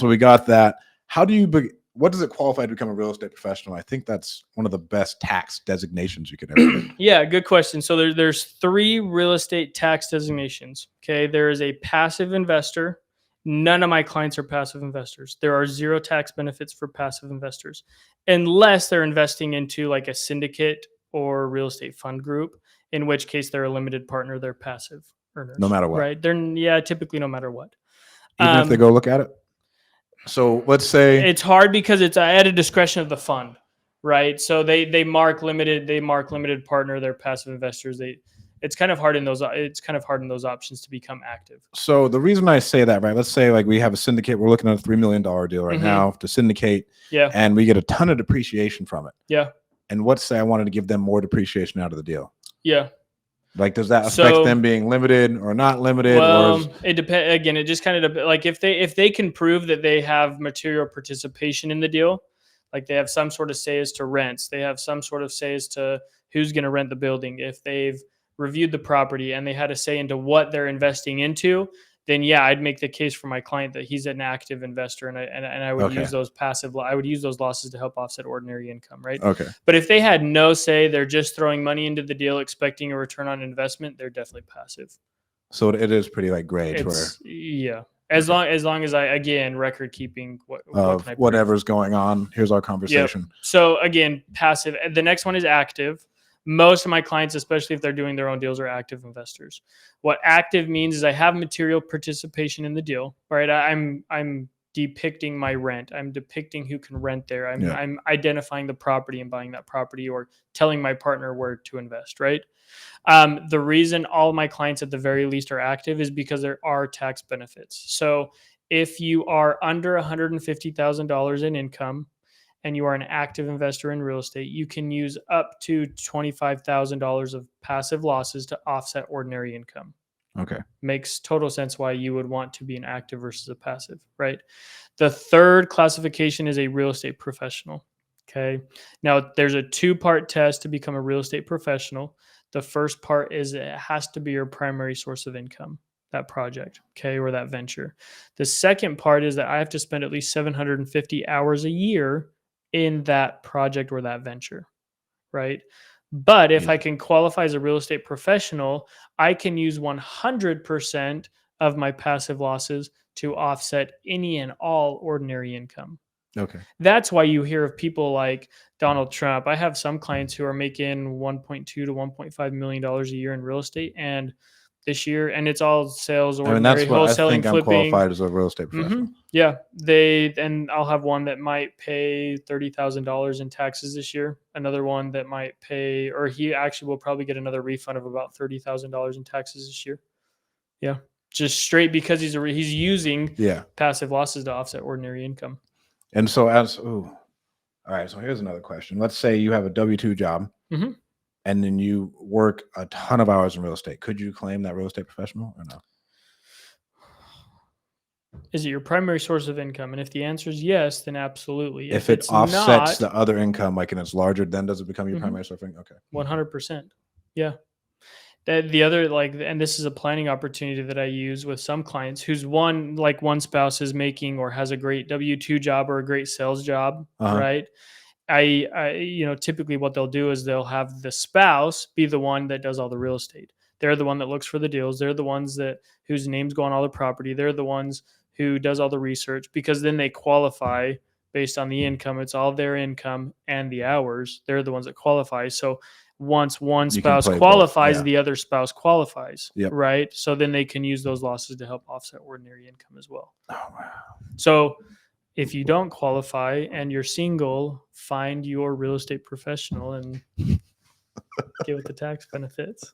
So we got that. How do you, what does it qualify to become a real estate professional? I think that's one of the best tax designations you could ever get. Yeah, good question. So there's 3 real estate tax designations. Okay. There is a passive investor. None of my clients are passive investors. There are 0 tax benefits for passive investors unless they're investing into like a syndicate or real estate fund group, in which case they're a limited partner, they're passive earners. No matter what. Right. They're typically no matter what. Even if they go look at it. So let's say it's hard because it's at a discretion of the fund, right? So they mark limited partner, they're passive investors. It's kind of hard in those options to become active. So the reason I say that, right? Let's say like we have a syndicate, we're looking at a $3 million deal right now to syndicate, and we get a ton of depreciation from it. Yeah. And let's say I wanted to give them more depreciation out of the deal. Yeah. Like, does that affect them being limited or not limited? Well, it depends. Again, it just kind of like if they can prove that they have material participation in the deal, like they have some sort of say as to rents, they have some sort of say as to who's going to rent the building. If they've reviewed the property and they had a say into what they're investing into, then yeah, I'd make the case for my client that he's an active investor, and I would use those I would use those losses to help offset ordinary income, right? Okay. But if they had no say, they're just throwing money into the deal, expecting a return on investment, they're definitely passive. So it is pretty like gray. Yeah. As long as I, again, record keeping whatever's going on. Here's our conversation. Yep. So again, passive. The next one is active. Most of my clients, especially if they're doing their own deals, are active investors. What active means is I have material participation in the deal, right? I'm depicting my rent. I'm depicting who can rent there. I'm identifying the property and buying that property, or telling my partner where to invest, right? The reason all my clients at the very least are active is because there are tax benefits. So if you are under $150,000 in income, and you are an active investor in real estate, you can use up to $25,000 of passive losses to offset ordinary income. Okay. Makes total sense why you would want to be an active versus a passive, right? The third classification is a real estate professional. Okay. Now there's a 2-part test to become a real estate professional. The first part is it has to be your primary source of income, that project, okay, or that venture. The second part is that I have to spend at least 750 hours a year in that project or that venture, right? But if I can qualify as a real estate professional, I can use 100% of my passive losses to offset any and all ordinary income. Okay. That's why you hear of people like Donald Trump. I have some clients who are making $1.2 to $1.5 million a year in real estate, and this year, and it's all sales, ordinary, wholesaling, flipping. I'm qualified as a real estate professional. Yeah, and I'll have one that might pay $30,000 in taxes this year. Another one that might pay, or he actually will probably get another refund of about $30,000 in taxes this year. Yeah, just straight because he's using passive losses to offset ordinary income. And so all right. So here's another question. Let's say you have a W-2 job. And then you work a ton of hours in real estate. Could you claim that real estate professional or no? Is it your primary source of income? And if the answer is yes, then absolutely. If it offsets the other income, like, and it's larger, then does it become your primary source of income? Okay. 100%. Yeah. The other, like, and this is a planning opportunity that I use with some clients whose one spouse is making or has a great W-2 job or a great sales job, right? I typically what they'll do is they'll have the spouse be the one that does all the real estate. They're the one that looks for the deals. They're the ones whose names go on all the property. They're the ones who does all the research, because then they qualify based on the income. It's all their income and the hours. They're the ones that qualify. So once one spouse qualifies, the other spouse qualifies, right? So then they can use those losses to help offset ordinary income as well. Oh, wow. So if you don't qualify and you're single, find your real estate professional and get with the tax benefits.